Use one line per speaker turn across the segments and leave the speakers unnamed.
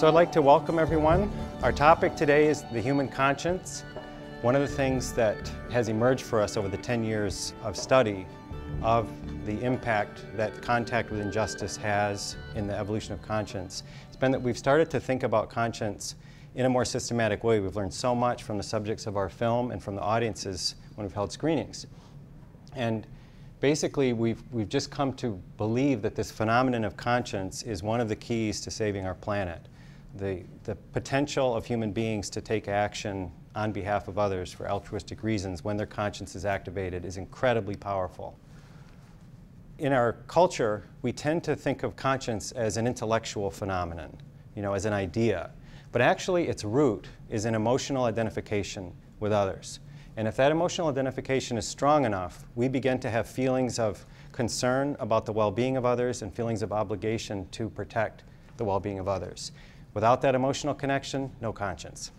So I'd like to welcome everyone. Our topic today is the human conscience. One of the things that has emerged for us over the 10 years of study of the impact that contact with injustice has in the evolution of conscience has been that we've started to think about conscience in a more systematic way. We've learned so much from the subjects of our film and from the audiences when we've held screenings. And basically, we've just come to believe that this phenomenon of conscience is one of the keys to saving our planet. The potential of human beings to take action on behalf of others for altruistic reasons when their conscience is activated is incredibly powerful. In our culture, we tend to think of conscience as an intellectual phenomenon, as an idea. But actually, its root is in emotional identification with others. And if that emotional identification is strong enough, we begin to have feelings of concern about the well-being of others and feelings of obligation to protect the well-being of others. Without that emotional connection, no conscience.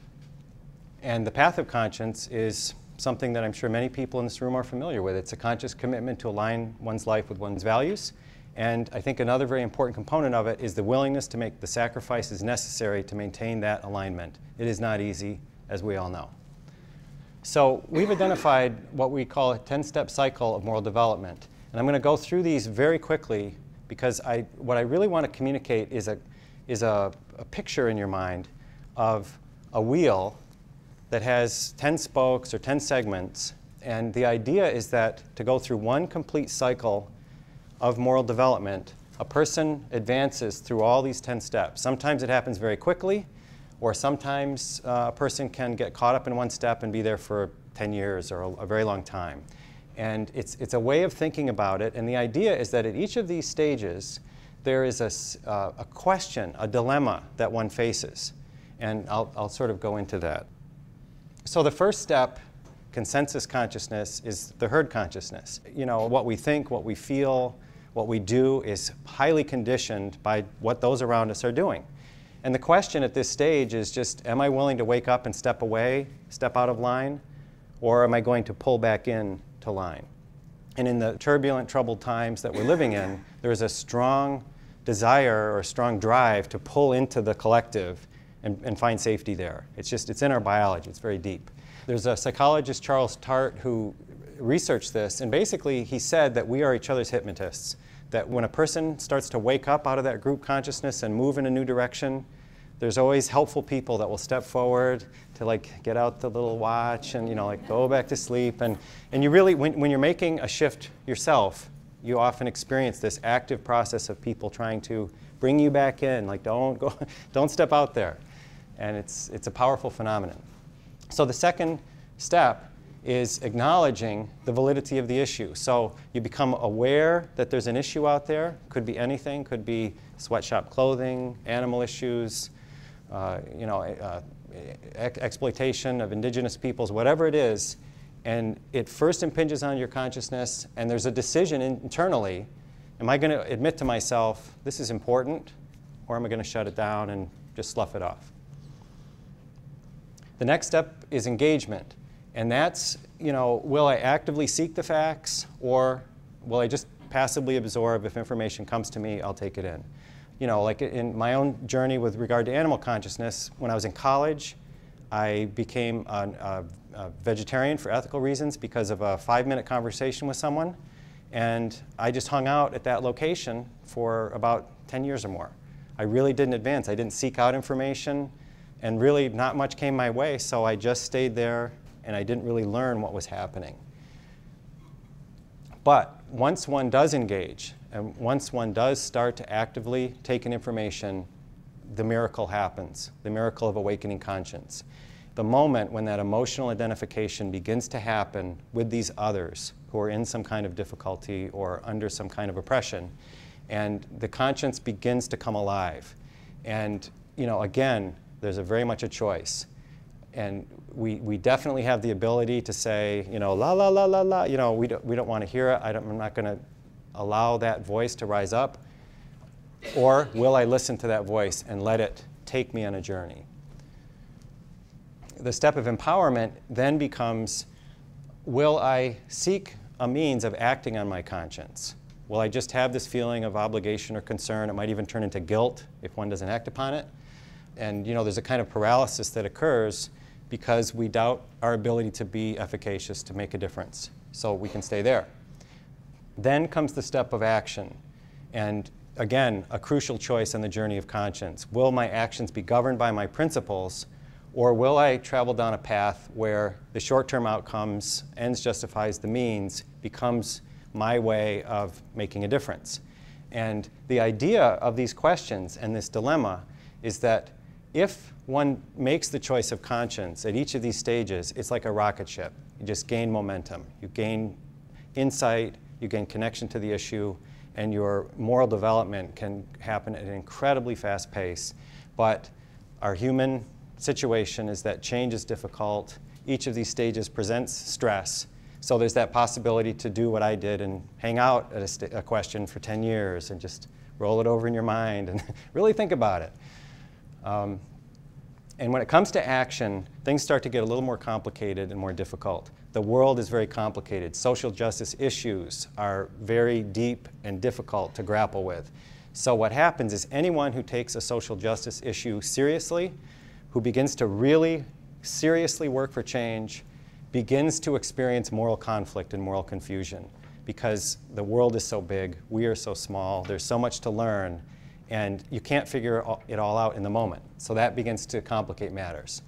And the path of conscience is something that I'm sure many people in this room are familiar with. It's a conscious commitment to align one's life with one's values. And I think another very important component of it is the willingness to make the sacrifices necessary to maintain that alignment. It is not easy, as we all know. So we've identified what we call a 10-step cycle of moral development. And I'm going to go through these very quickly because what I really want to communicate is a picture in your mind of a wheel that has 10 spokes or 10 segments. And the idea is that to go through one complete cycle of moral development, a person advances through all these 10 steps. Sometimes it happens very quickly, or sometimes a person can get caught up in one step and be there for 10 years or a very long time. And it's a way of thinking about it. And the idea is that at each of these stages, there is a question, a dilemma that one faces. And I'll sort of go into that. So the first step, consensus consciousness, is the herd consciousness. What we think, what we feel, what we do is highly conditioned by what those around us are doing. And the question at this stage is just, am I willing to wake up and step away, step out of line, or am I going to pull back in to line? And in the turbulent, troubled times that we're living in, there is a strong desire or a strong drive to pull into the collective and find safety there. It's in our biology. It's very deep. There's a psychologist, Charles Tart, who researched this, and basically he said that we are each other's hypnotists. That when a person starts to wake up out of that group consciousness and move in a new direction, there's always helpful people that will step forward to get out the little watch and go back to sleep. And you really, when you're making a shift yourself, you often experience this active process of people trying to bring you back in, don't step out there. And it's a powerful phenomenon. So the second step is acknowledging the validity of the issue. So you become aware that there's an issue out there. Could be anything. Could be sweatshop clothing, animal issues, exploitation of indigenous peoples, whatever it is. And it first impinges on your consciousness, and there's a decision internally. Am I going to admit to myself, this is important, or am I going to shut it down and just slough it off? The next step is engagement. And that's, will I actively seek the facts, or will I just passively absorb? If information comes to me, I'll take it in. Like in my own journey with regard to animal consciousness, when I was in college, I became a vegetarian for ethical reasons because of a 5-minute conversation with someone. And I just hung out at that location for about 10 years or more. I really didn't advance. I didn't seek out information, and really not much came my way, so I just stayed there, and I didn't really learn what was happening. But once one does engage, and once one does start to actively take in information, the miracle happens, the miracle of awakening conscience. The moment when that emotional identification begins to happen with these others who are in some kind of difficulty or under some kind of oppression, and the conscience begins to come alive. And again, there's very much a choice. And we definitely have the ability to say, la, la, la, la, la, we don't want to hear it. I'm not going to allow that voice to rise up. Or will I listen to that voice and let it take me on a journey? The step of empowerment then becomes, will I seek a means of acting on my conscience? Will I just have this feeling of obligation or concern? It might even turn into guilt if one doesn't act upon it. And there's a kind of paralysis that occurs because we doubt our ability to be efficacious, to make a difference. So we can stay there. Then comes the step of action. And again, a crucial choice on the journey of conscience. Will my actions be governed by my principles, or will I travel down a path where the short-term outcomes, ends justifies the means, becomes my way of making a difference? And the idea of these questions and this dilemma is that if one makes the choice of conscience at each of these stages, it's like a rocket ship. You just gain momentum. You gain insight, you gain connection to the issue, and your moral development can happen at an incredibly fast pace. But our human situation is that change is difficult. Each of these stages presents stress. So there's that possibility to do what I did and hang out at a question for 10 years and just roll it over in your mind and really think about it. And when it comes to action, things start to get a little more complicated and more difficult. The world is very complicated. Social justice issues are very deep and difficult to grapple with. So what happens is anyone who takes a social justice issue seriously, who begins to really seriously work for change, begins to experience moral conflict and moral confusion because the world is so big, we are so small, there's so much to learn, and you can't figure it all out in the moment. So that begins to complicate matters.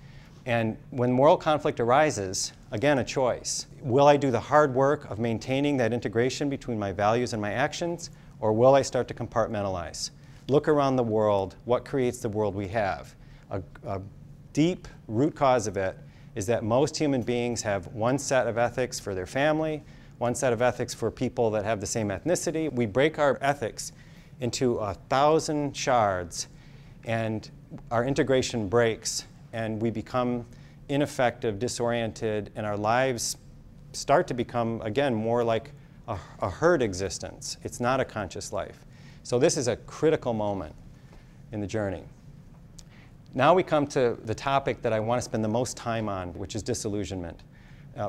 And when moral conflict arises, again, a choice. Will I do the hard work of maintaining that integration between my values and my actions, or will I start to compartmentalize? Look around the world. What creates the world we have? A deep root cause of it is that most human beings have one set of ethics for their family, one set of ethics for people that have the same ethnicity. We break our ethics into 1,000 shards, and our integration breaks, and we become ineffective, disoriented, and our lives start to become, again, more like a herd existence. It's not a conscious life. So this is a critical moment in the journey. Now we come to the topic that I want to spend the most time on, which is disillusionment.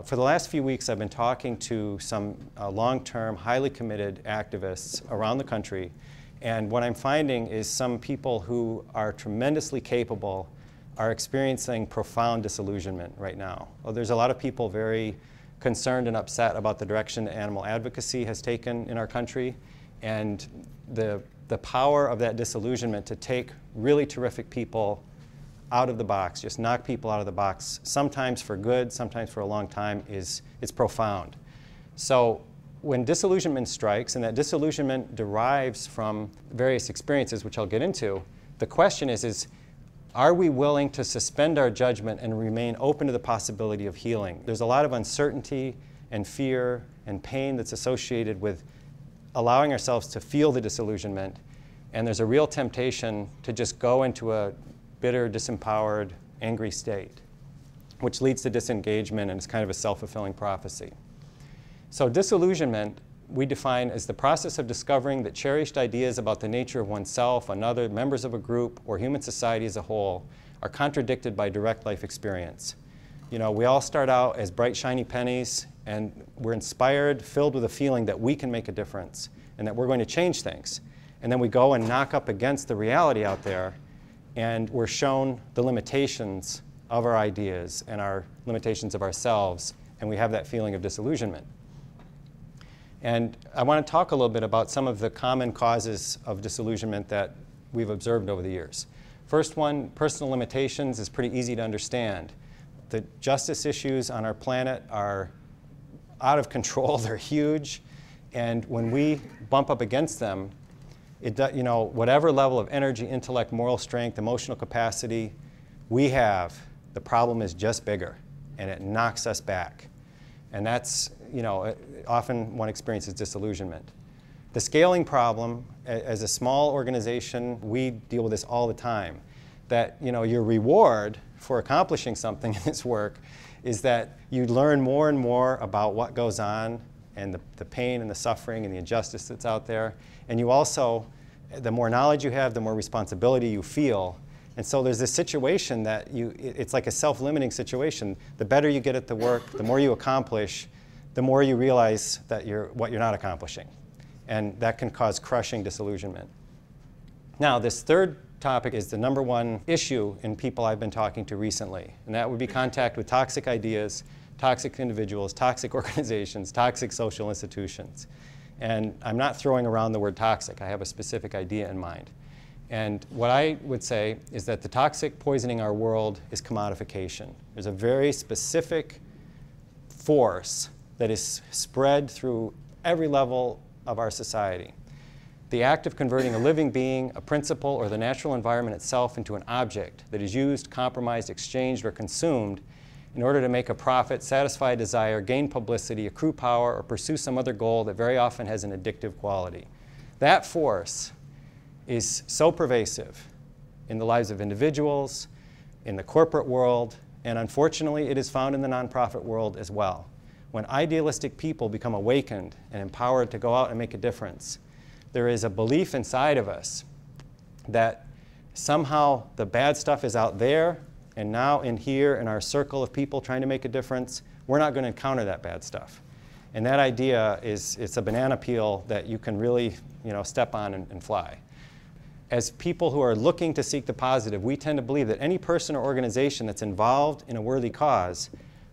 For the last few weeks, I've been talking to some long-term, highly committed activists around the country, and what I'm finding is some people who are tremendously capable are experiencing profound disillusionment right now. Well, there's a lot of people very concerned and upset about the direction animal advocacy has taken in our country, and the power of that disillusionment to take really terrific people out of the box, just knock people out of the box, sometimes for good, sometimes for a long time, it's profound. So when disillusionment strikes, and that disillusionment derives from various experiences, which I'll get into, the question is are we willing to suspend our judgment and remain open to the possibility of healing? There's a lot of uncertainty and fear and pain that's associated with allowing ourselves to feel the disillusionment, and there's a real temptation to just go into a bitter, disempowered, angry state, which leads to disengagement, and it's kind of a self-fulfilling prophecy. So disillusionment we define as the process of discovering that cherished ideas about the nature of oneself, another, members of a group, or human society as a whole are contradicted by direct life experience. We all start out as bright, shiny pennies, and we're inspired, filled with a feeling that we can make a difference and that we're going to change things. And then we go and knock up against the reality out there, and we're shown the limitations of our ideas and our limitations of ourselves, and we have that feeling of disillusionment. And I want to talk a little bit about some of the common causes of disillusionment that we've observed over the years. First one, personal limitations, is pretty easy to understand. The justice issues on our planet are out of control, they're huge, and when we bump up against them, whatever level of energy, intellect, moral strength, emotional capacity we have, the problem is just bigger, and it knocks us back. And that's, often one experiences disillusionment. The scaling problem, as a small organization, we deal with this all the time, that, your reward for accomplishing something in this work is that you learn more and more about what goes on and the pain and the suffering and the injustice that's out there. And you also, the more knowledge you have, the more responsibility you feel. And so there's this situation that it's like a self-limiting situation. The better you get at the work, the more you accomplish, the more you realize that what you're not accomplishing. And that can cause crushing disillusionment. Now, this third topic is the number one issue in people I've been talking to recently, and that would be contact with toxic ideas, toxic individuals, toxic organizations, toxic social institutions. And I'm not throwing around the word toxic. I have a specific idea in mind. And what I would say is that the toxic poisoning our world is commodification. There's a very specific force that is spread through every level of our society. The act of converting a living being, a principle, or the natural environment itself into an object that is used, compromised, exchanged, or consumed in order to make a profit, satisfy a desire, gain publicity, accrue power, or pursue some other goal that very often has an addictive quality. That force is so pervasive in the lives of individuals, in the corporate world, and unfortunately it is found in the nonprofit world as well. When idealistic people become awakened and empowered to go out and make a difference, there is a belief inside of us that somehow the bad stuff is out there, and now in here in our circle of people trying to make a difference, we're not going to encounter that bad stuff. And that idea it's a banana peel that you can really, step on and fly. As people who are looking to seek the positive, we tend to believe that any person or organization that's involved in a worthy cause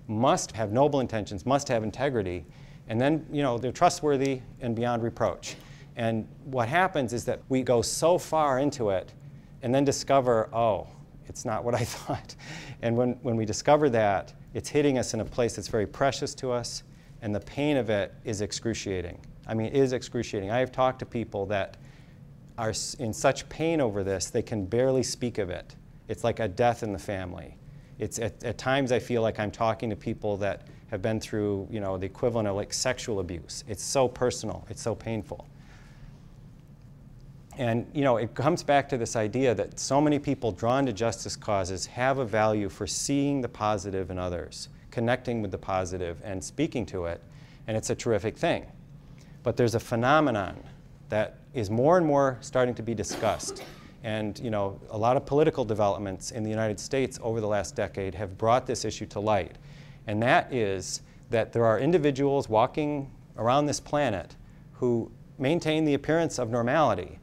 must have noble intentions, must have integrity, and then, they're trustworthy and beyond reproach. And what happens is that we go so far into it and then discover, oh, it's not what I thought. And when we discover that, it's hitting us in a place that's very precious to us, and the pain of it is excruciating. I mean, it is excruciating. I have talked to people that are in such pain over this, they can barely speak of it. It's like a death in the family. It's at times I feel like I'm talking to people that have been through, the equivalent of like sexual abuse. It's so personal. It's so painful. And, it comes back to this idea that so many people drawn to justice causes have a value for seeing the positive in others, connecting with the positive and speaking to it, and it's a terrific thing. But there's a phenomenon that is more and more starting to be discussed. And, a lot of political developments in the United States over the last decade have brought this issue to light. And that is that there are individuals walking around this planet who maintain the appearance of normality,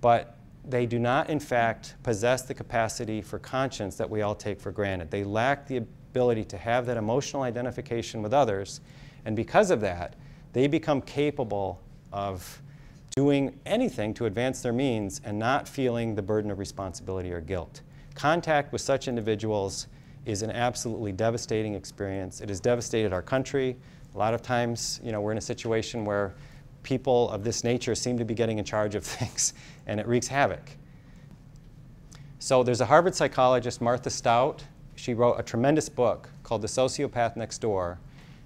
but they do not, in fact, possess the capacity for conscience that we all take for granted. They lack the ability to have that emotional identification with others, and because of that, they become capable of doing anything to advance their means and not feeling the burden of responsibility or guilt. Contact with such individuals is an absolutely devastating experience. It has devastated our country. A lot of times, we're in a situation where people of this nature seem to be getting in charge of things, and it wreaks havoc. So there's a Harvard psychologist, Martha Stout. She wrote a tremendous book called The Sociopath Next Door,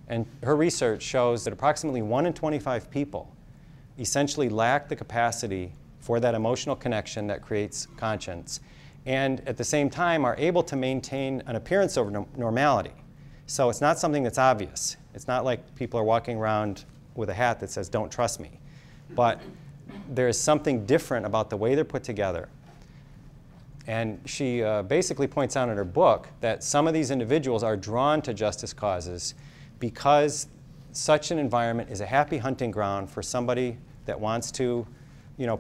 and her research shows that approximately 1 in 25 people essentially lack the capacity for that emotional connection that creates conscience, and at the same time are able to maintain an appearance of normality. So it's not something that's obvious. It's not like people are walking around with a hat that says, "Don't trust me." But there is something different about the way they're put together. And she basically points out in her book that some of these individuals are drawn to justice causes because such an environment is a happy hunting ground for somebody that wants to,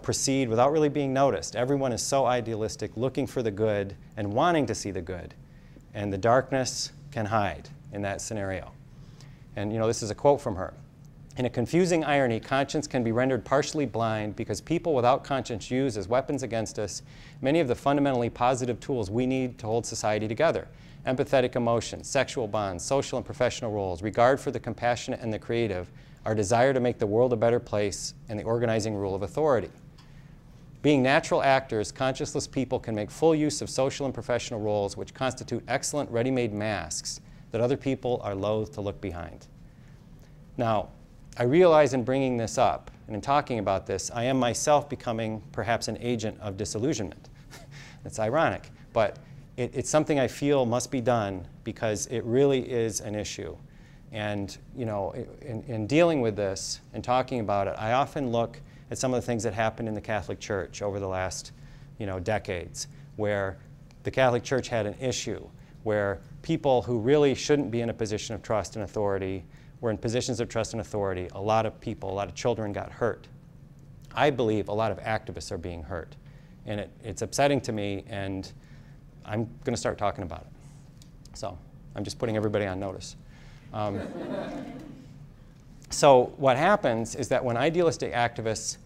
proceed without really being noticed. Everyone is so idealistic, looking for the good and wanting to see the good. And the darkness can hide in that scenario. And, this is a quote from her. "In a confusing irony, conscience can be rendered partially blind because people without conscience use as weapons against us many of the fundamentally positive tools we need to hold society together. Empathetic emotions, sexual bonds, social and professional roles, regard for the compassionate and the creative, our desire to make the world a better place, and the organizing rule of authority. Being natural actors, conscienceless people can make full use of social and professional roles which constitute excellent ready-made masks that other people are loath to look behind." Now, I realize in bringing this up and in talking about this, I am myself becoming perhaps an agent of disillusionment. It's ironic, but it's something I feel must be done because it really is an issue. And in dealing with this and talking about it, I often look at some of the things that happened in the Catholic Church over the last decades, where the Catholic Church had an issue, where people who really shouldn't be in a position of trust and authority were in positions of trust and authority. A lot of people, a lot of children got hurt. I believe a lot of activists are being hurt. And it's upsetting to me, and I'm going to start talking about it. So I'm just putting everybody on notice. So what happens is that when idealistic activists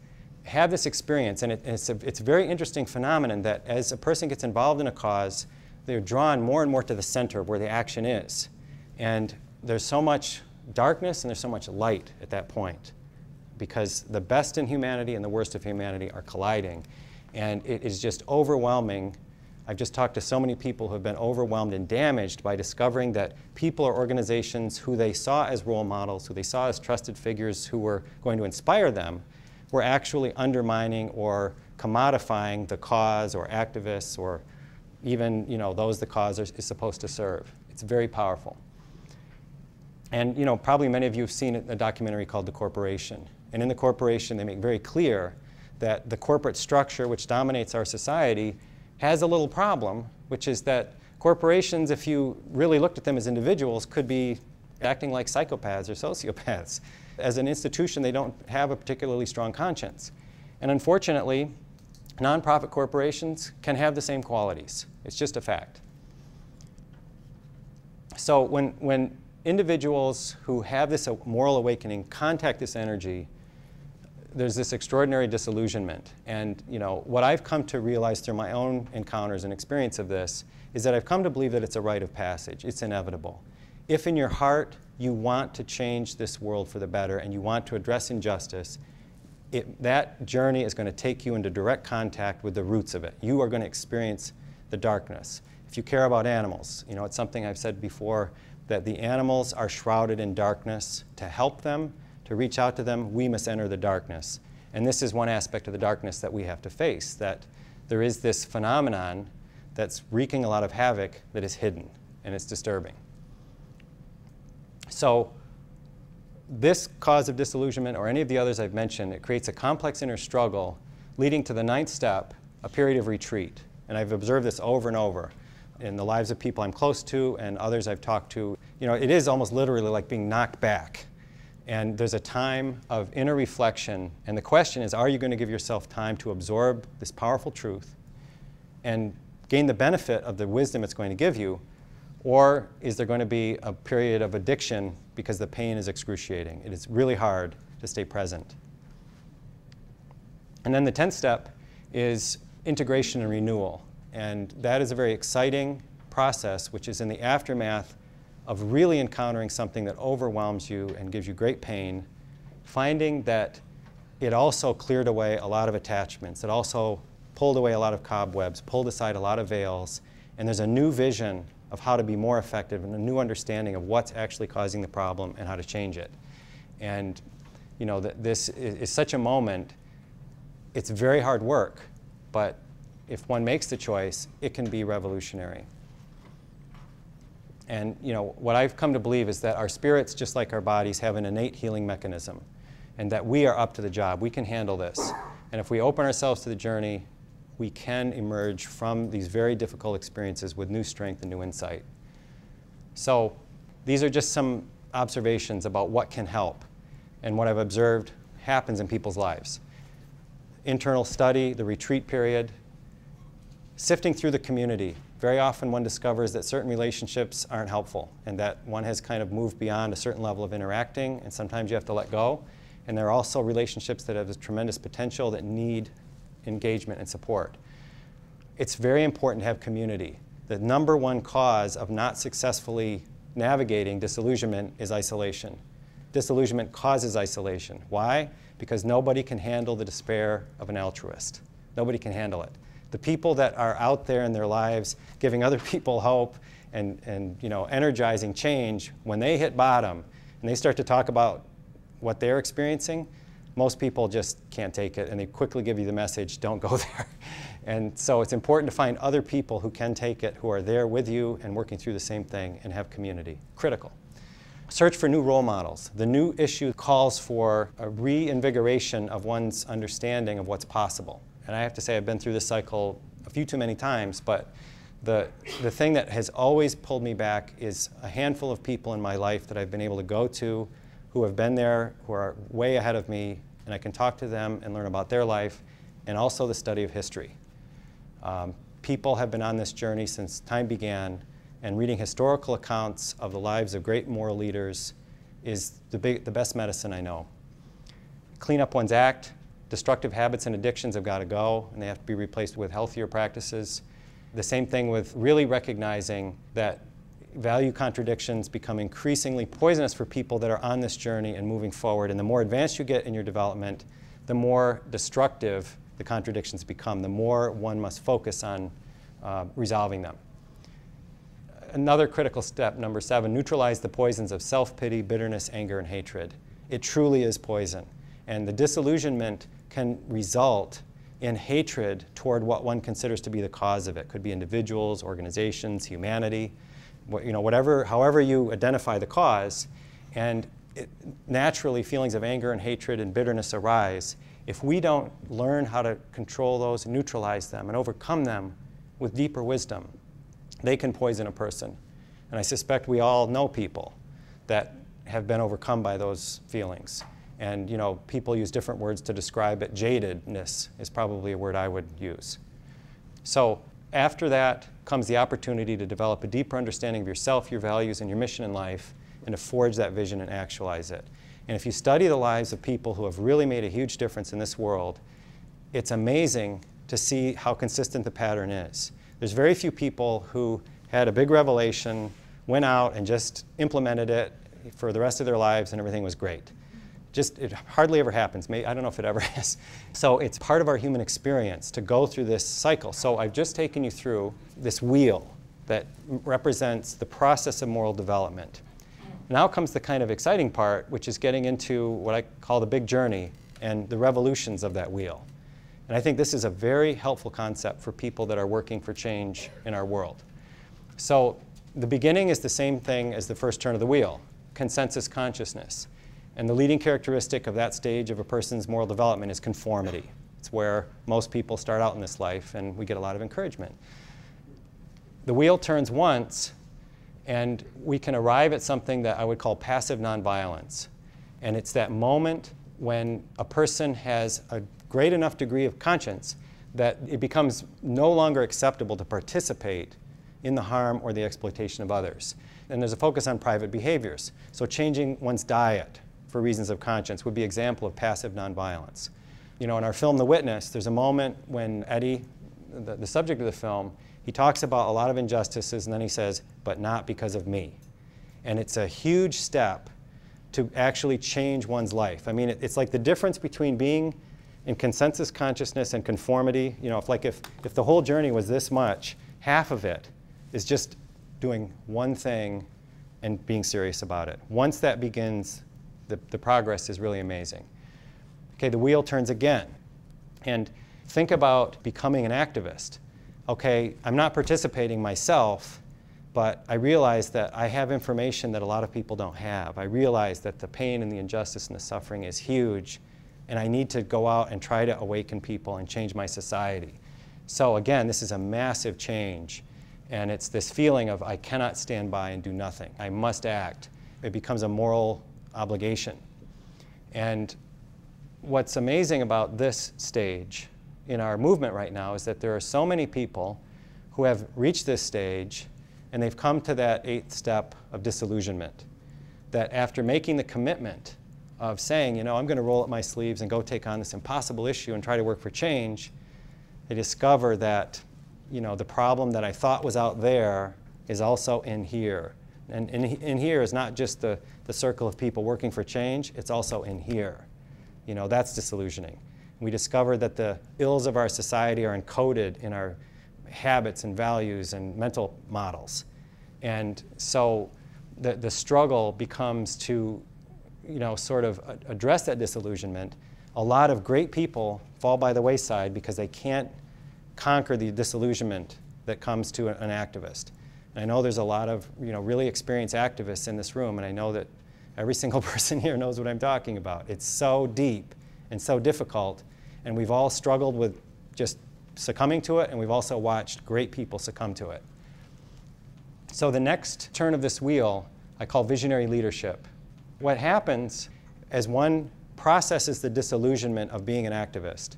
have this experience, and it's a very interesting phenomenon that as a person gets involved in a cause, they're drawn more and more to the center where the action is. And there's so much darkness and there's so much light at that point, because the best in humanity and the worst of humanity are colliding. And it is just overwhelming. I've just talked to so many people who have been overwhelmed and damaged by discovering that people or organizations who they saw as role models, who they saw as trusted figures who were going to inspire them, were actually undermining or commodifying the cause or activists or even those the cause is supposed to serve. It's very powerful. And probably many of you have seen a documentary called The Corporation. And in The Corporation, they make very clear that the corporate structure which dominates our society has a little problem, which is that corporations, if you really looked at them as individuals, could be acting like psychopaths or sociopaths. As an institution, they don't have a particularly strong conscience. And unfortunately, nonprofit corporations can have the same qualities. It's just a fact. So when individuals who have this moral awakening contact this energy, there's this extraordinary disillusionment. And what I've come to realize through my own encounters and experience of this is that I've come to believe that it's a rite of passage. It's inevitable. If in your heart you want to change this world for the better and you want to address injustice, that journey is going to take you into direct contact with the roots of it. You are going to experience the darkness. If you care about animals, it's something I've said before, that the animals are shrouded in darkness. To help them, to reach out to them, we must enter the darkness. And this is one aspect of the darkness that we have to face, that there is this phenomenon that's wreaking a lot of havoc that is hidden, and it's disturbing. So this cause of disillusionment, or any of the others I've mentioned, it creates a complex inner struggle leading to the 9th step, a period of retreat. And I've observed this over and over in the lives of people I'm close to and others I've talked to. It is almost literally like being knocked back. And there's a time of inner reflection. And the question is, are you going to give yourself time to absorb this powerful truth and gain the benefit of the wisdom it's going to give you? Or is there going to be a period of addiction because the pain is excruciating? It is really hard to stay present. And then the 10th step is integration and renewal. And that is a very exciting process, which is in the aftermath of really encountering something that overwhelms you and gives you great pain, finding that it also cleared away a lot of attachments. It also pulled away a lot of cobwebs, pulled aside a lot of veils, and there's a new vision of how to be more effective and a new understanding of what's actually causing the problem and how to change it. And this is such a moment. It's very hard work, but if one makes the choice, it can be revolutionary. And what I've come to believe is that our spirits, just like our bodies, have an innate healing mechanism, and that we are up to the job. We can handle this. And if we open ourselves to the journey, we can emerge from these very difficult experiences with new strength and new insight. So these are just some observations about what can help and what I've observed happens in people's lives. Internal study, the retreat period, sifting through the community. Very often one discovers that certain relationships aren't helpful and that one has kind of moved beyond a certain level of interacting, and sometimes you have to let go. And there are also relationships that have this tremendous potential that need engagement and support. It's very important to have community. The number one cause of not successfully navigating disillusionment is isolation. Disillusionment causes isolation. Why? Because nobody can handle the despair of an altruist. Nobody can handle it. The people that are out there in their lives giving other people hope and energizing change, when they hit bottom and they start to talk about what they're experiencing, most people just can't take it, and they quickly give you the message, don't go there. And so it's important to find other people who can take it, who are there with you and working through the same thing, and have community. Critical. Search for new role models. The new issue calls for a reinvigoration of one's understanding of what's possible. And I have to say I've been through this cycle a few too many times, but the thing that has always pulled me back is a handful of people in my life that I've been able to go to who have been there, who are way ahead of me, and I can talk to them and learn about their life, and also the study of history. People have been on this journey since time began, and reading historical accounts of the lives of great moral leaders is the best medicine I know. Clean up one's act. Destructive habits and addictions have got to go, and they have to be replaced with healthier practices. The same thing with really recognizing that value contradictions become increasingly poisonous for people that are on this journey and moving forward. And the more advanced you get in your development, the more destructive the contradictions become, the more one must focus on resolving them. Another critical step, number 7, neutralize the poisons of self-pity, bitterness, anger, and hatred. It truly is poison. And the disillusionment can result in hatred toward what one considers to be the cause of it. Could be individuals, organizations, humanity, however you identify the cause. And naturally, feelings of anger and hatred and bitterness arise. If we don't learn how to control those, neutralize them, and overcome them with deeper wisdom, they can poison a person. And I suspect we all know people that have been overcome by those feelings. And people use different words to describe it. Jadedness is probably a word I would use. So after that comes the opportunity to develop a deeper understanding of yourself, your values, and your mission in life, and to forge that vision and actualize it. And if you study the lives of people who have really made a huge difference in this world, it's amazing to see how consistent the pattern is. There's very few people who had a big revelation, went out and just implemented it for the rest of their lives, and everything was great. It hardly ever happens. I don't know if it ever is. So it's part of our human experience to go through this cycle. So I've just taken you through this wheel that represents the process of moral development. Now comes the kind of exciting part, which is getting into what I call the big journey and the revolutions of that wheel. And I think this is a very helpful concept for people that are working for change in our world. So the beginning is the same thing as the first turn of the wheel, consensus consciousness. And the leading characteristic of that stage of a person's moral development is conformity. It's where most people start out in this life, and we get a lot of encouragement. The wheel turns once, and we can arrive at something that I would call passive nonviolence. And it's that moment when a person has a great enough degree of conscience that it becomes no longer acceptable to participate in the harm or the exploitation of others. And there's a focus on private behaviors. So changing one's diet for reasons of conscience would be an example of passive nonviolence. In our film, The Witness, there's a moment when Eddie, the subject of the film, he talks about a lot of injustices, and then he says, but not because of me. And it's a huge step to actually change one's life. I mean, it's like the difference between being in consensus consciousness and conformity. If the whole journey was this much, half of it is just doing one thing and being serious about it. Once that begins, the progress is really amazing. Okay, the wheel turns again. And think about becoming an activist. Okay, I'm not participating myself, but I realize that I have information that a lot of people don't have. I realize that the pain and the injustice and the suffering is huge, and I need to go out and try to awaken people and change my society. So again, this is a massive change, and it's this feeling of I cannot stand by and do nothing. I must act. It becomes a moral obligation. And what's amazing about this stage in our movement right now is that there are so many people who have reached this stage, and they've come to that 8th step of disillusionment, that after making the commitment of saying, I'm going to roll up my sleeves and go take on this impossible issue and try to work for change, they discover that the problem that I thought was out there is also in here. And in here is not just the circle of people working for change, it's also in here. That's disillusioning. We discover that the ills of our society are encoded in our habits and values and mental models. And so the struggle becomes to sort of address that disillusionment. A lot of great people fall by the wayside because they can't conquer the disillusionment that comes to an activist. And I know there's a lot of really experienced activists in this room, and I know that every single person here knows what I'm talking about. It's so deep and so difficult, and we've all struggled with just succumbing to it, and we've also watched great people succumb to it. So the next turn of this wheel I call visionary leadership. What happens as one processes the disillusionment of being an activist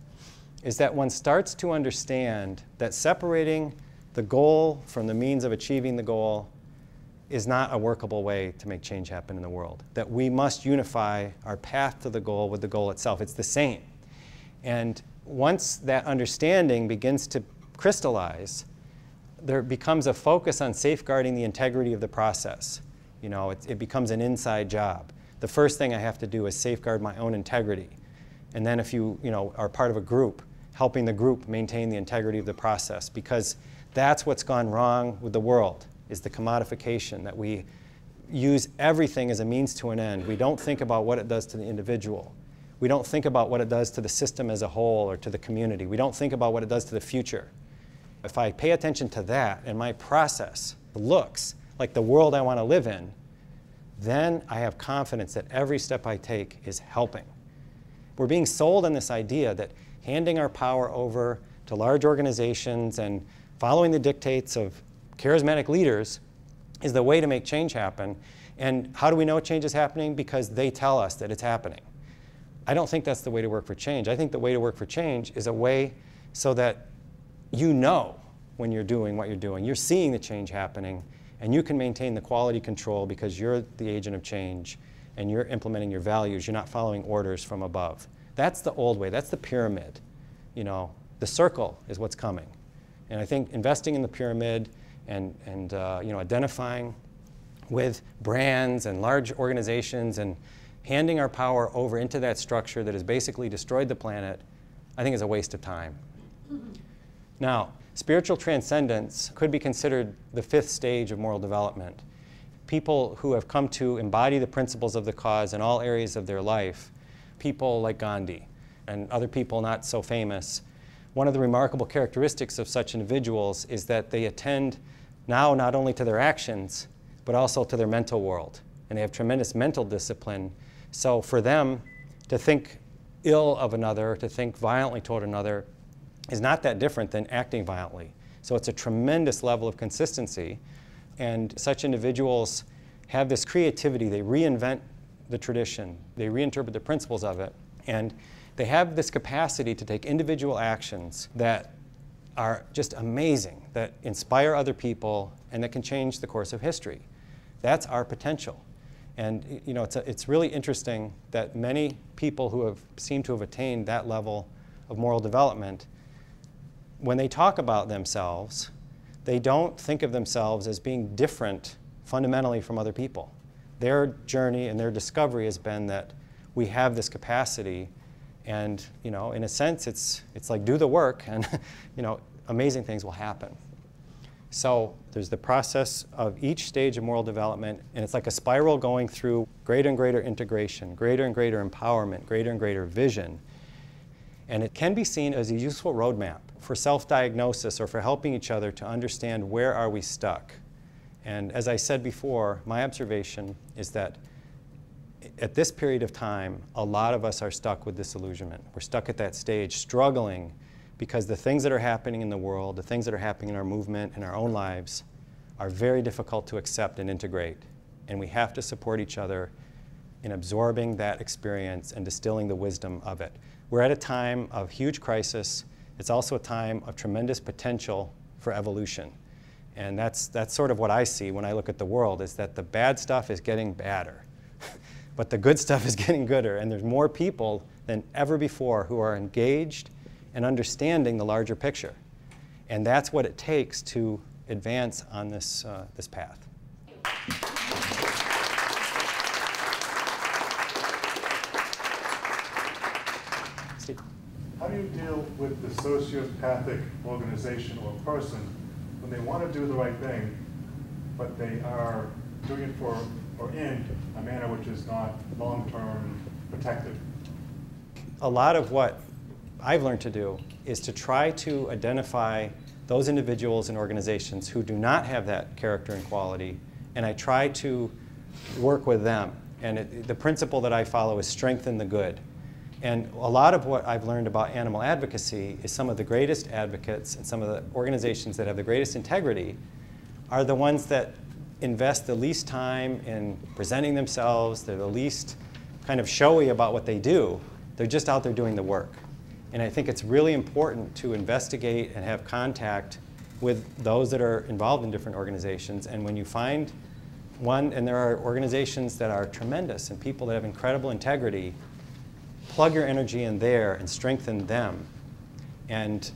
is that one starts to understand that separating the goal from the means of achieving the goal is not a workable way to make change happen in the world. That we must unify our path to the goal with the goal itself. It's the same. And once that understanding begins to crystallize, there becomes a focus on safeguarding the integrity of the process. You know, it becomes an inside job. The first thing I have to do is safeguard my own integrity. And then if you are part of a group, helping the group maintain the integrity of the process, because that's what's gone wrong with the world, is the commodification, that we use everything as a means to an end. We don't think about what it does to the individual. We don't think about what it does to the system as a whole or to the community. We don't think about what it does to the future. If I pay attention to that and my process looks like the world I want to live in, then I have confidence that every step I take is helping. We're being sold on this idea that handing our power over to large organizations and following the dictates of charismatic leaders is the way to make change happen. And how do we know change is happening? Because they tell us that it's happening. I don't think that's the way to work for change. I think the way to work for change is a way so that you know when you're doing what you're doing. You're seeing the change happening, and you can maintain the quality control because you're the agent of change and you're implementing your values. You're not following orders from above. That's the old way. That's the pyramid. You know, the circle is what's coming. And I think investing in the pyramid and identifying with brands and large organizations and handing our power over into that structure that has basically destroyed the planet, I think is a waste of time. Now, spiritual transcendence could be considered the fifth stage of moral development. People who have come to embody the principles of the cause in all areas of their life, people like Gandhi and other people not so famous, one of the remarkable characteristics of such individuals is that they attend now not only to their actions, but also to their mental world. And they have tremendous mental discipline. So for them to think ill of another, to think violently toward another, is not that different than acting violently. So it's a tremendous level of consistency. And such individuals have this creativity. They reinvent the tradition. They reinterpret the principles of it. And they have this capacity to take individual actions that are just amazing, that inspire other people, and that can change the course of history. That's our potential. And it's really interesting that many people who seem to have attained that level of moral development, when they talk about themselves, they don't think of themselves as being different fundamentally from other people. Their journey and their discovery has been that we have this capacity, and in a sense, it's like do the work, and amazing things will happen. So there's the process of each stage of moral development, and it's like a spiral going through greater and greater integration, greater and greater empowerment, greater and greater vision. And it can be seen as a useful roadmap for self-diagnosis or for helping each other to understand where are we stuck. And as I said before, my observation is that at this period of time, a lot of us are stuck with disillusionment. We're stuck at that stage, struggling because the things that are happening in the world, the things that are happening in our movement, in our own lives, are very difficult to accept and integrate. And we have to support each other in absorbing that experience and distilling the wisdom of it. We're at a time of huge crisis. It's also a time of tremendous potential for evolution. And that's sort of what I see when I look at the world, is that the bad stuff is getting badder. But the good stuff is getting gooder. And there's more people than ever before who are engaged and understanding the larger picture. And that's what it takes to advance on this path. Steve.
How do you deal with the sociopathic organization or person when they want to do the right thing, but they are doing it for or in a manner which is not long-term protective?
A lot of what I've learned to do is to try to identify those individuals and organizations who do not have that character and quality, and I try to work with them. And the principle that I follow is strengthen the good. And a lot of what I've learned about animal advocacy is some of the greatest advocates and some of the organizations that have the greatest integrity are the ones that invest the least time in presenting themselves. They're the least kind of showy about what they do. They're just out there doing the work. And I think it's really important to investigate and have contact with those that are involved in different organizations. And when you find one, and there are organizations that are tremendous and people that have incredible integrity, plug your energy in there and strengthen them. And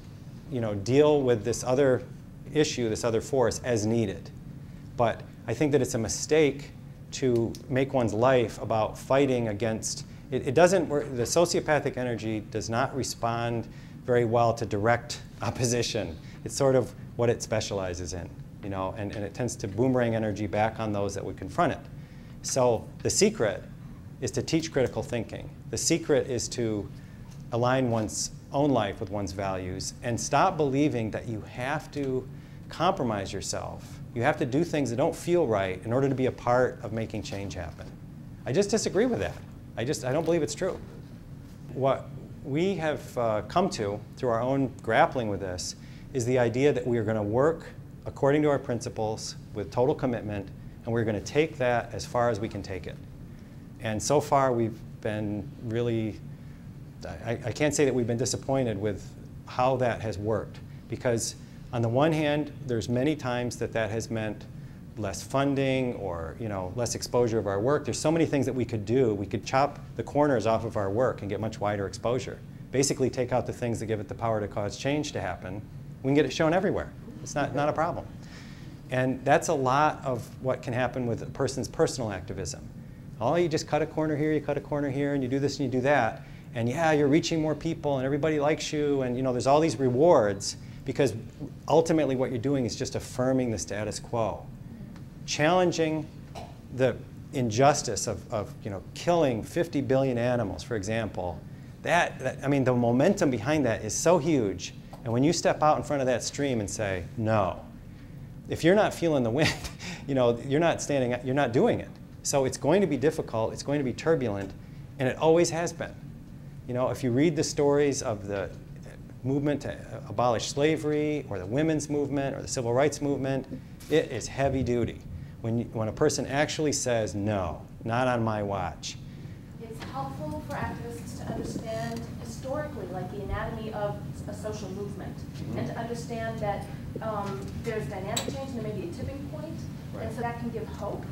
deal with this other issue, this other force as needed. But I think that it's a mistake to make one's life about fighting against, it doesn't work, the sociopathic energy does not respond very well to direct opposition. It's sort of what it specializes in, and it tends to boomerang energy back on those that would confront it. So the secret is to teach critical thinking. The secret is to align one's own life with one's values and stop believing that you have to compromise yourself. You have to do things that don't feel right in order to be a part of making change happen. I just disagree with that. I don't believe it's true. What we have come to through our own grappling with this is the idea that we are going to work according to our principles with total commitment, and we're going to take that as far as we can take it. And so far we've been really, I can't say that we've been disappointed with how that has worked, because on the one hand, there's many times that has meant less funding or less exposure of our work. There's so many things that we could do. We could chop the corners off of our work and get much wider exposure. Basically take out the things that give it the power to cause change to happen. We can get it shown everywhere. It's not a problem. And that's a lot of what can happen with a person's personal activism. Oh, you just cut a corner here, you cut a corner here, and you do this and you do that. And yeah, you're reaching more people and everybody likes you, and there's all these rewards, because ultimately what you're doing is just affirming the status quo. Challenging the injustice of killing 50 billion animals, for example, I mean, the momentum behind that is so huge. And when you step out in front of that stream and say, no, if you're not feeling the wind, you're not standing, you're not doing it. So it's going to be difficult, it's going to be turbulent, and it always has been. If you read the stories of the movement to abolish slavery, or the women's movement, or the civil rights movement, it is heavy duty. When a person actually says, no, not on my watch.
It's helpful for activists to understand historically, like the anatomy of a social movement, and to understand that there's dynamic change and there may be a tipping point, and so that can give hope.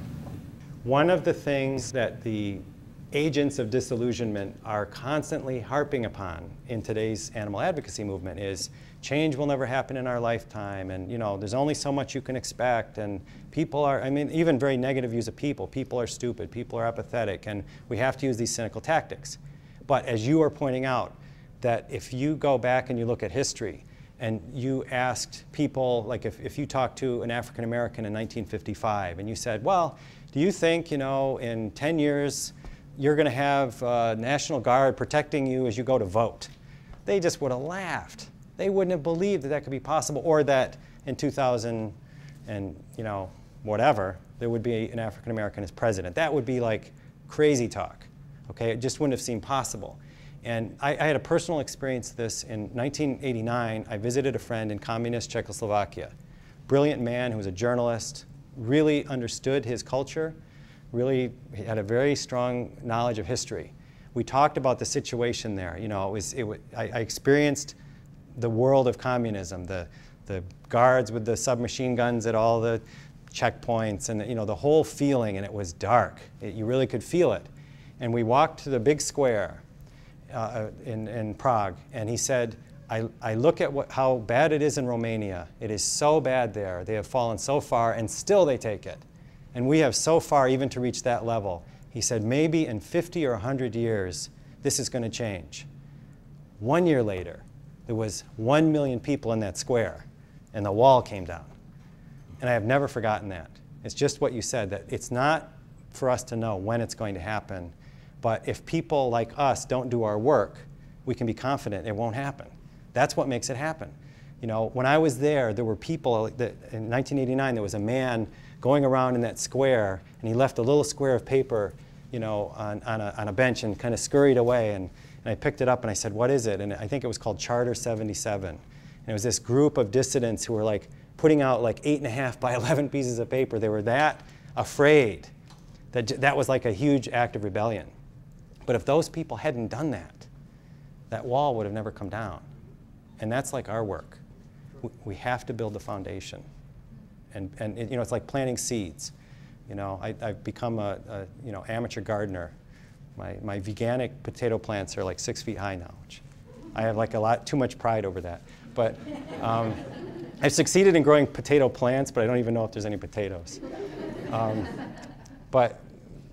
One of the things that the agents of disillusionment are constantly harping upon in today's animal advocacy movement is change will never happen in our lifetime, and there's only so much you can expect, and people are, even very negative views of people are stupid, people are apathetic, and we have to use these cynical tactics. But as you are pointing out, that if you go back and you look at history and you asked people, like if you talked to an African American in 1955 and you said, well, do you think in 10 years you're going to have National Guard protecting you as you go to vote? They just would have laughed. They wouldn't have believed that could be possible, or that in 2000 and whatever, there would be an African American as president. That would be like crazy talk. Okay, it just wouldn't have seemed possible. And I had a personal experience of this in 1989. I visited a friend in communist Czechoslovakia. Brilliant man who was a journalist, really understood his culture, really had a very strong knowledge of history. We talked about the situation there. I experienced the world of communism, the guards with the submachine guns at all the checkpoints, and the whole feeling, and it was dark. You really could feel it. And we walked to the big square in Prague, and he said, I look at how bad it is in Romania. It is so bad there. They have fallen so far, and still they take it. And we have so far even to reach that level. He said, maybe in 50 or 100 years, this is going to change. 1 year later, there was 1 million people in that square, and the wall came down. And I have never forgotten that. It's just what you said, that it's not for us to know when it's going to happen, but if people like us don't do our work, we can be confident it won't happen. That's what makes it happen. When I was there, there were people that, in 1989, there was a man going around in that square, and he left a little square of paper, on a bench and kind of scurried away. And I picked it up and I said, what is it? And I think it was called Charter 77. And it was this group of dissidents who were like putting out like 8.5 by 11 pieces of paper. They were that afraid that that was like a huge act of rebellion. But if those people hadn't done that, that wall would have never come down. And that's like our work. We have to build the foundation. And you know, it's like planting seeds. You know, I've become a you know, amateur gardener. My veganic potato plants are like 6 feet high now, which I have like a lot too much pride over that. But I've succeeded in growing potato plants, but I don't even know if there's any potatoes. But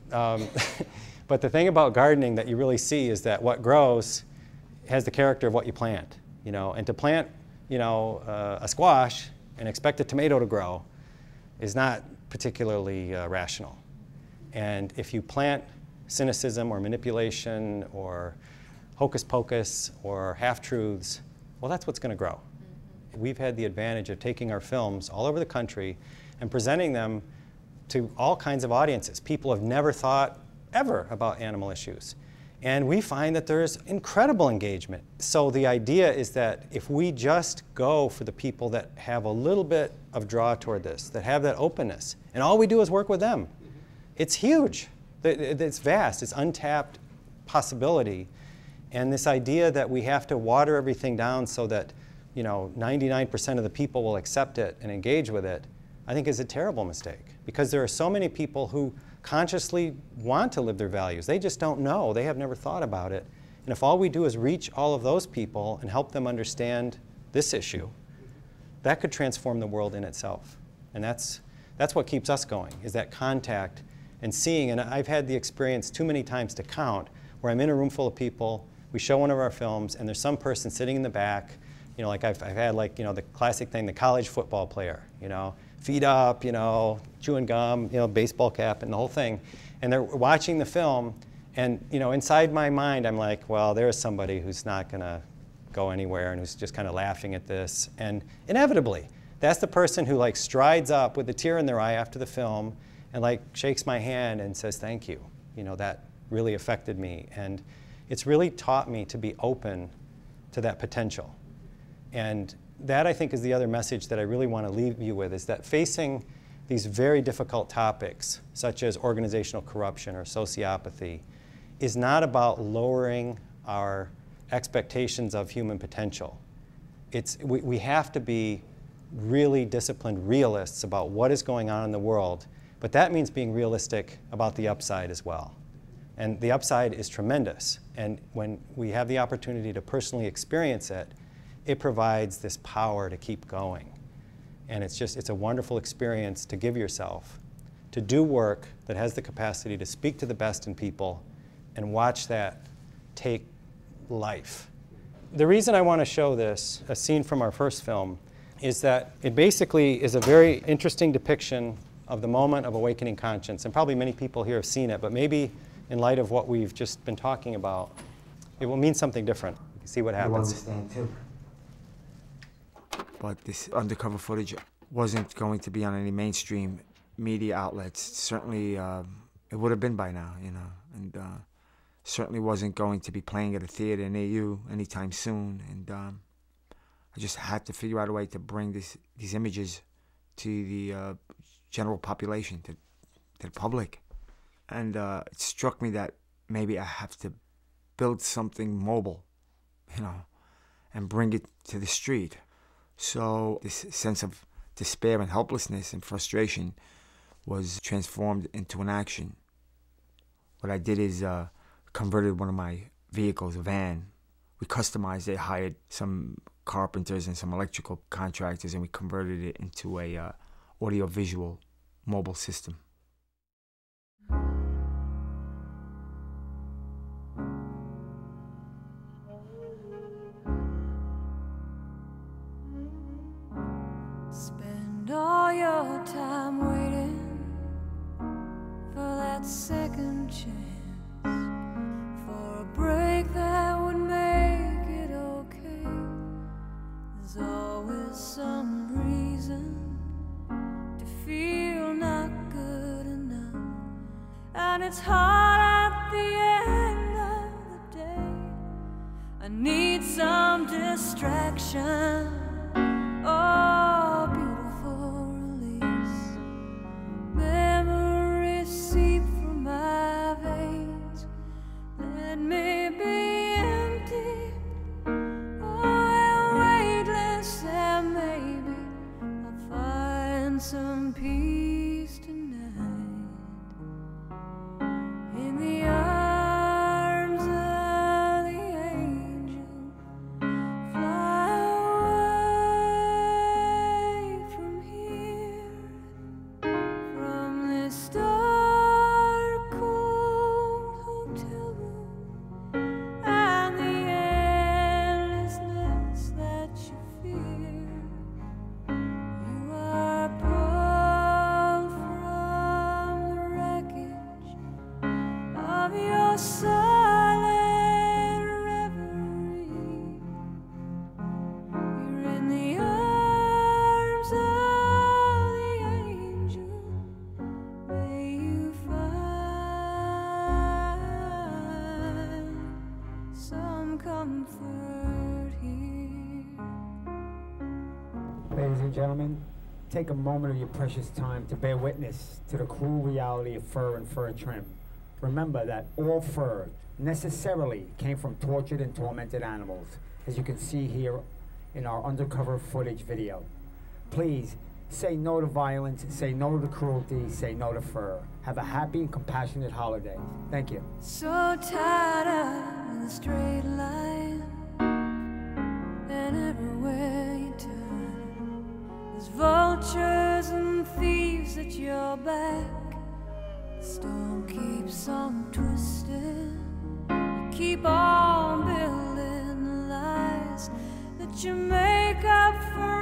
the thing about gardening that you really see is that what grows has the character of what you plant. You know, and to plant, you know, a squash and expect a tomato to grow is not particularly rational. And if you plant cynicism or manipulation or hocus pocus or half-truths, well, that's what's going to grow. We've had the advantage of taking our films all over the country and presenting them to all kinds of audiences. People have never thought ever about animal issues. And we find that there's incredible engagement. So the idea is that if we just go for the people that have a little bit of draw toward this, that have that openness, and all we do is work with them, it's huge. It's vast. It's untapped possibility. And this idea that we have to water everything down so that, you know, 99% of the people will accept it and engage with it, I think is a terrible mistake. Because there are so many people who consciously want to live their values. They just don't know. They have never thought about it. And if all we do is reach all of those people and help them understand this issue, that could transform the world in itself. And that's what keeps us going, is that contact and seeing. And I've had the experience too many times to count where I'm in a room full of people, we show one of our films, and there's some person sitting in the back, you know, like I've had, like, you know, the classic thing, the college football player, you know, feet up, you know, chewing gum, you know, baseball cap and the whole thing. And they're watching the film, and, you know, inside my mind, I'm like, well, there's somebody who's not going to go anywhere and who's just kind of laughing at this. And inevitably, that's the person who, like, strides up with a tear in their eye after the film and, like, shakes my hand and says, thank you. You know, that really affected me. And it's really taught me to be open to that potential. And that, I think, is the other message that I really want to leave you with, is that facing these very difficult topics, such as organizational corruption or sociopathy, is not about lowering our expectations of human potential. We have to be really disciplined realists about what is going on in the world, but that means being realistic about the upside as well. And the upside is tremendous. And when we have the opportunity to personally experience it, it provides this power to keep going. And it's a wonderful experience to give yourself, to do work that has the capacity to speak to the best in people and watch that take life. The reason I want to show this, a scene from our first film, is that it basically is a very interesting depiction of the moment of awakening conscience. And probably many people here have seen it, but maybe in light of what we've just been talking about, it will mean something different. You can see what happens.
You understand too. But this undercover footage wasn't going to be on any mainstream media outlets. Certainly, it would have been by now, you know, and certainly wasn't going to be playing at a theater near you anytime soon. And I just had to figure out a way to bring these images to the general population, to the public. And it struck me that maybe I have to build something mobile, you know, and bring it to the street. So this sense of despair and helplessness and frustration was transformed into an action. What I did is converted one of my vehicles, a van. We customized it, hired some carpenters and some electrical contractors, and we converted it into a audio-visual mobile system.
Spend all your time waiting for that second chance, for a break that would make it okay. There's always some reason to feel not good enough, and it's hard at the end of the day. I need some distraction. Oh, beautiful release. Memories seep from my veins. Let me be empty find some peace tonight in the arms of the angel. Fly away from here, from this dark, cold hotel room and the endlessness that you fear. You are pulled from the wreckage of your silent reverie. You're in the arms of the angel. May you find some comfort here.
Ladies and gentlemen, take a moment of your precious time to bear witness to the cruel reality of fur and fur trim. Remember that all fur necessarily came from tortured and tormented animals, as you can see here in our undercover footage video. Please, say no to violence, say no to cruelty, say no to fur. Have a happy and compassionate holiday. Thank you.
So tied up in a straight line, and everywhere you turn, there's vultures and thieves at your back. The storm keeps on twisting. You keep on building the lies that you make up for